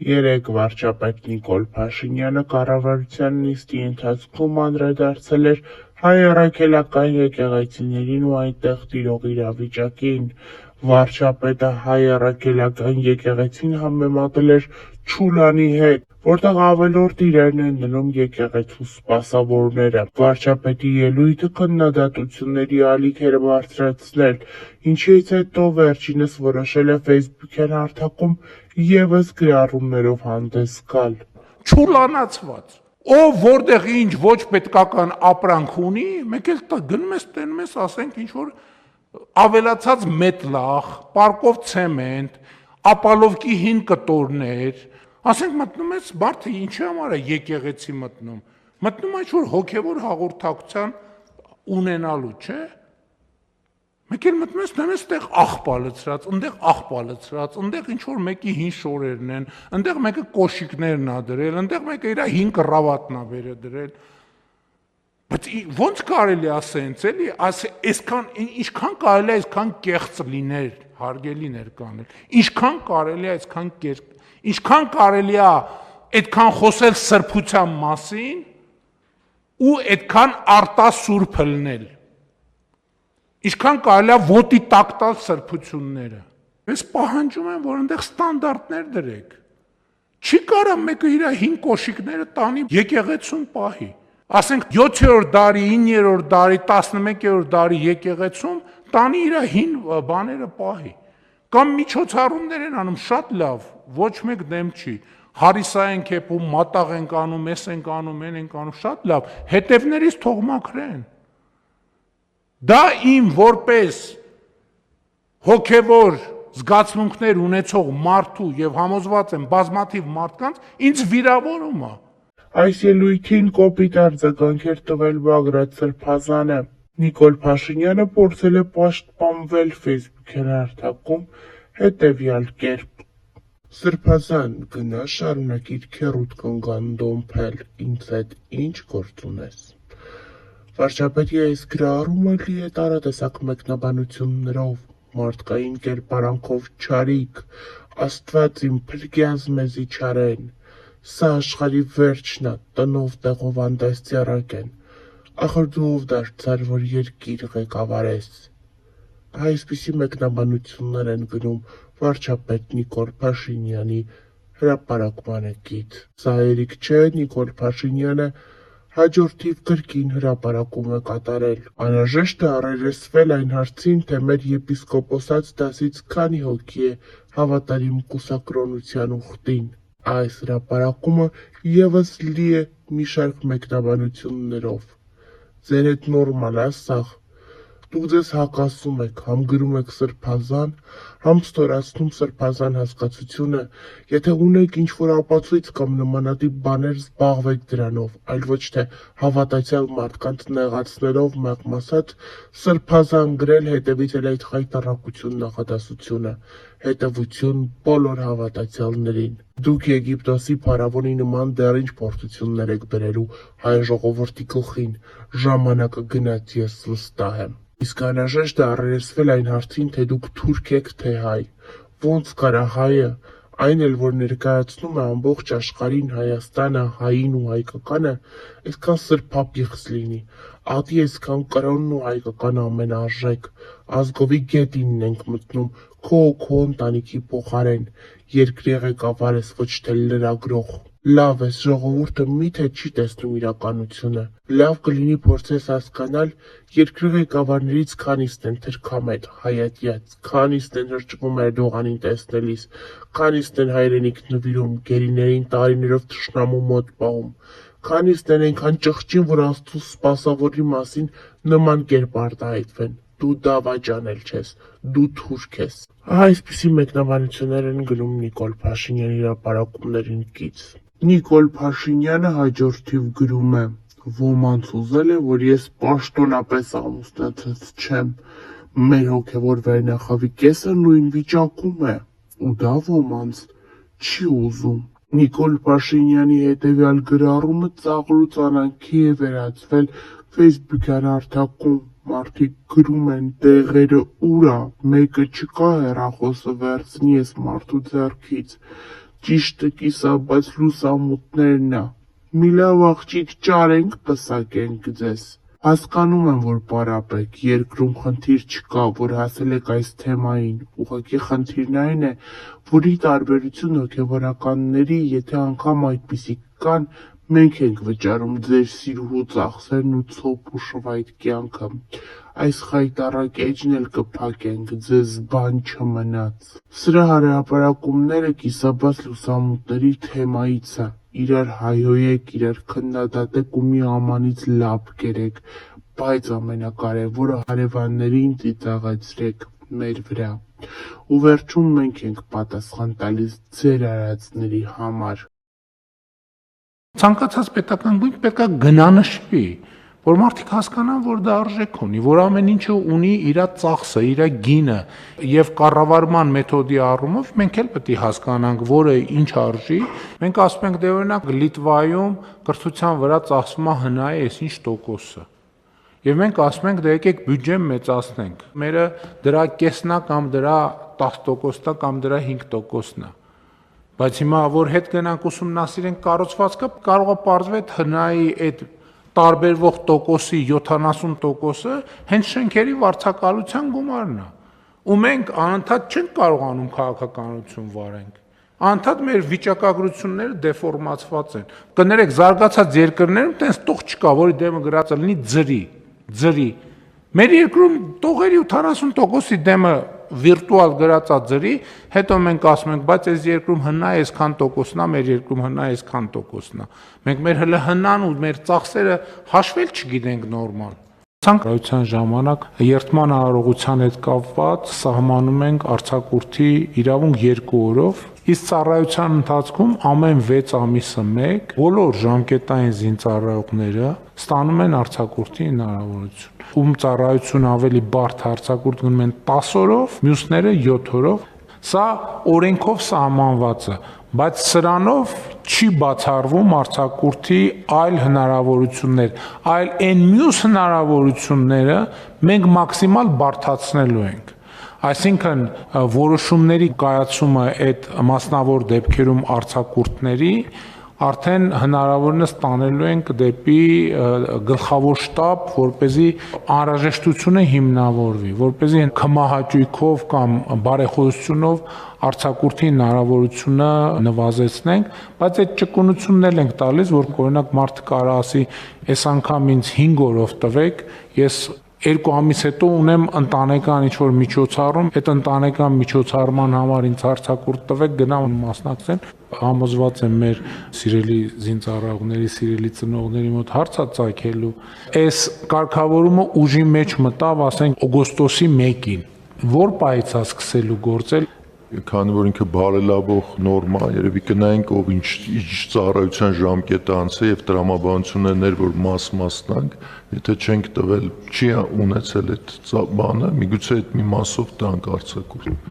Երեկ վարչապետ Նիկոլ Փաշինյանը կառավարության նիստի ընթացքում անդրադարձել էր հայ առաքելական եկեղեցիներին ու այնտեղ տիրող իրավիճակին։ Վարչապետը հայ առաքելական եկեղեցին համեմատել էր Չուլանի հետ, որտեղ ավելորդ իրերն են դնում եկեղեցու սպասավորները։ Վարչապետի ելույթը քննադատությունների ալիք էր բարձրացնել, ինչից հետո վերջինս որոշել է ֆեյսբուքյան հարթակում ևս գրառումներով հանդես գալ։ Չուլանացված, ով որտեղ ինչ ոչ պետքական ապրանք ունի, մեկ էլ գնում ես տենում ես, ասենք ինչ որ ավելացած մետլախ, պարկով ցեմենտ, ապալովկի հին կտորներ, ասենք մտնում ես մարդը ինչի համար է եկեղեցի մտնում է ինչ որ հոգևոր հաղորդակցության ունենալու, չէ՞։ Մեկ էլ մտնում ես նայես այդտեղ աղբալցրած, այնտեղ ինչ որ մեկի հին շորերն են, այնտեղ մեկը կոշիկներն ա դրել, այնտեղ մեկը իր հին կռավատն ա բերը դրել։ Բայց ո՞նց կարելի ասենց էլի, այսքան ինչքան կարելի է այսքան կեղծ լինել, հարգելի ներկաներ, ինչքան կարելի է ինչքան կարելի է այդքան խոսել սրբության մասին ու այդքան արտասուրբ լնել։ Ինչքան կարելի է ոտի տակ տալ սրբությունները։ Ես պահանջում եմ, որ այնտեղ ստանդարտներ դրեք։ Չի կարա մեկը իր հին կոշիկները տանի եկեղեցուն պահի։ Ասենք 7-րդ դարի, 9-րդ դարի, 11-րդ դարի եկեղեցում տանի իր հին բաները պահի։ Կամ միջոցառումներ են անում շատ լավ, ոչ մեկ դեմ չի։ Հարիսա են քեպում, մատաղ են անում, էս են անում, են անում, շատ լավ։ Հետևներից թող մաքրեն։ Դա իմ որպես հոգևոր զգացմունքներ ունեցող մարդու եւ համոզված եմ բազմաթիվ մարդկանց ինձ վիրավորում է։ Այս ելույթին կոպիտ արձագանք էր տվել Բագրատ Սրբազանը։ Նիկոլ Փաշինյանը փորձել է պաշտպանվել ֆեյսբուքյան հարթակում հետևյալ կերպ. Սրբազան, գնա շարունակիր քեռուդ կնգան դոմփել, ինձ հետ ինչ գործ ունես։ Վարչապետի այս գրառումը լի է տարատեսակ մեկնաբանություններով, մարդկային կերպարանքով չարիք, Աստված իմ փրկյազ մեզի չարեն, սա աշխարհի վերջն է, տնով տեղով անդաստիարակ են, ախր դու ով դարձար, որ երկիր ղեկավարես։ Այսպիսի մեկնաբանություններ են գնում վարչապետ Նիկոլ Փաշինյանի հրապարակմանը կից։ Սա երիք չէ, Նիկոլ Փաշինյանը հաջորդիվ կրկին հրապարակում է կատարել։ Անհրաժեշտ է առերեսվել այն հարցին, թե մեր եպիսկոպոսաց դասից քանի հոգի է հավատարիմ կուսակրոնության ուխտին։ Այս հրապարակումը ևս լի է մի շարք մեկնաբանություններով։ Ձեր հետ նորմալ է սաղ։ Դուք ձեզ հակասում եք, համ գրում եք սրբազան, համ ստորացնում սրբազան հասկացությունը, եթե ունեք ինչ-որ ապացույց կամ նմանատիպ բաներ զբաղվեք դրանով, այլ ոչ թե հավատացյալ մարդկանց նեղացնելով մեղմ ասած, սրբազան գրել հետևից էլ այդ խայտառակություն նախադասությունը, հետևություն բոլոր հավատացյալներին։ Դուք Եգիպտոսի փարավոնի նման դեռ ինչ փորձություններ եք բերելու հայ ժողովրդի գլխին, ժամանակը գնաց, ես վստահ եմ։ Իսկ անհրաժեշտ է առերեսվել այն հարցին, թե դուք թուրք եք, թե հայ։ Ոնց կարա հայը, այն էլ որ ներկայացնում է ամբողջ աշխարհին Հայաստանը, հային ու հայկականը, այսքան սրբապիղծ լինի, ատի այսքան կրոնն ու հայկական ամենարժեք, ազգովի գետինն ենք մտնում, քո ու քո ընտանիքի փոխարեն, երկրի ղեկավար ես, ոչ թե լրագրող։ Լավ ես, ժողովուրդը միթե չի տեսնում իրականությունը։ Լավ կլինի փորձես հասկանալ, երկրի ղեկավարներից քանիսն են թրքամետ, հայատյաց, քանիսն են հրճվում Էրդողանին տեսնելիս, քանիսն են հայրենիք նվիրում, գերիներին տարիներով թշնամու մոտ պահում, քանիսն են այնքան ճղճին, որ Աստծու սպասավորի մասին նման կերպ արտահայտվեն։ Դու դավաճանել չես, դու թուրք ես։ Այսպիսի մեկնաբանություններ են գնում Նիկոլ Փաշինյանի հրապարակումներին կից։ Նիկոլ Փաշինյանը հաջորդիվ գրում է. Ոմանց ուզել է, որ ես պաշտոնապես ամուսնացած չեմ, մեր հոգևոր վերնախավի կեսը նույն վիճակում է, ու դա ոմանց չի ուզում։ Նիկոլ Փաշինյանի հետևյալ գրառումը ծաղրուց անանքի է վերածվել ֆեյսբուքյան հարթակում, մարդիկ գրում են տեղերը ուր ա, մեկը չկա հեռախոսը վերցնի ես մարդու ձեռքից, Ճիշտը կիսաբաց լուսամուտներն է։ Մի լավ աղջիկ ճարենք պսակենք ձեզ։ Հասկանում եմ, որ պարապ եք, երկրում խնդիր չկա, որ հասել եք այս թեմային, ուղղակի խնդիրն այն է, որ ի տարբերություն հոգևորականների, եթե անգամ այդպիսիք կան, մենք ենք վճարում ձեր սիրուհու ծախսերն ու ցոփ ու շվայտ կյանքը, այս խայտառակ էջն էլ կփակենք, ձեզ բան չմնաց։ Սրա հրապարակումները կիսաբաց լուսամուտների թեմայից է, իրար հայհոյեք, իրար քննադատեք ու մի ամանից լապ կերեք, բայց ամենակարևորը հարևաններին ծիծաղեցրեք մեր վրա։ Ու վերջում մենք ենք պատասխան տալիս ձեր արածների համար։ Ցանկացած պետական գույն պետք է գնանշվի, որ մարդիկ հասկանան, որ դա արժեք ունի, որ ամեն ինչը ունի իր ծախսը, իր գինը, եւ կառավարման մեթոդի առումով մենք էլ պետք է հասկանանք, որը ինչ արժի։ Մենք ասում ենք, դե օրինակ Լիտվայում կրթության վրա ծախսվում է հնայի այսինչ տոկոսը։ Եվ մենք ասում ենք, դե եկեք բյուջեն մեծացնենք։ Մերը դրա կեսն է կամ դրա 10%-ն է կամ դրա 5%-ն է։ Բայց հիմա որ հետ գնանք ուսումնասիրենք կառուցվածքը, կարող է պարզվել հնայի այդ տարբերվող տոկոսի 70%-ը հենց շենքերի վարձակալության գումարն է։ Ու մենք անընդհատ չենք կարողանում քաղաքականություն վարենք։ Անընդհատ մեր վիճակագրությունները դեֆորմացված են։ Կներեք, զարգացած երկրներում տենց տող չկա, որի դեմը գրած լինի ձրի։ Մեր երկրում տողերի 80%-ի դեմը վիրտուալ գրածա ձրի, հետո մենք ասում ենք, բայց այս երկրում հնա այսքան տոկոսն է, մեր երկրում հնա այսքան տոկոսն է։ Մենք մեր հələ հնան ու մեր ծախսերը հաշվել չգիտենք նորմալ։ Ցանկացության ժամանակ երթման արարողության հետ կապված սահմանում ենք արձակուրդի իրավունք 2 օրով, իսկ ծառայության ընթացքում ամեն 6 ամիսը մեկ բոլոր ժամկետային զինծառայողները ստանում են արձակուրդի հնարավորություն։ Ում ծառայություն ավելի բարդ արձակուրդ գնում են 10 օրով, մյուսները 7 օրով։ Սա օրենքով սահմանված է, բայց սրանով չի բացառվում արձակուրդի այլ հնարավորություններ, այլ այն մյուս հնարավորությունները մենք մաքսիմալ բարդացնելու ենք։ Այսինքն որոշումների կայացումը այդ մասնավոր դեպքերում արձակուրդների արդեն հնարավորինս տանելու ենք դեպի գլխավոր շտաբ, որպեսզի անհրաժեշտությունը հիմնավորվի, որպեսզի քմահաճույքով կամ բարեխոսությունով արձակուրդի հնարավորությունը նվազեցնենք, բայց այդ ճկունությունն էլ ենք տալիս, որ օրինակ մարդը կարող ասի, այս անգամ ինձ 5 օրով տվեք, ես 2 ամիս հետո ունեմ ընտանեկան ինչ-որ միջոցառում, այդ ընտանեկան միջոցառման համար ինձ արձակուրդ տվեք, գնամ մասնակցեմ, համոզված եմ մեր սիրելի զինծառայողների, սիրելի ծնողների մոտ հարց է ծագելու։ Այս կարգավորումը ուժի մեջ մտավ, ասենք օգոստոսի 1-ին, որ պահից է սկսելու գործել։ Քանի որ ինքը բարելավող նորմա, երևի կնայենք ով ինչ ծառայության ժամկետը անց է եւ տրամաբանություններ, որ մասնանք, եթե չենք տվել, չի ունեցել այդ բանը, միգուցե այդ մի մասով տանք արձակուրդ։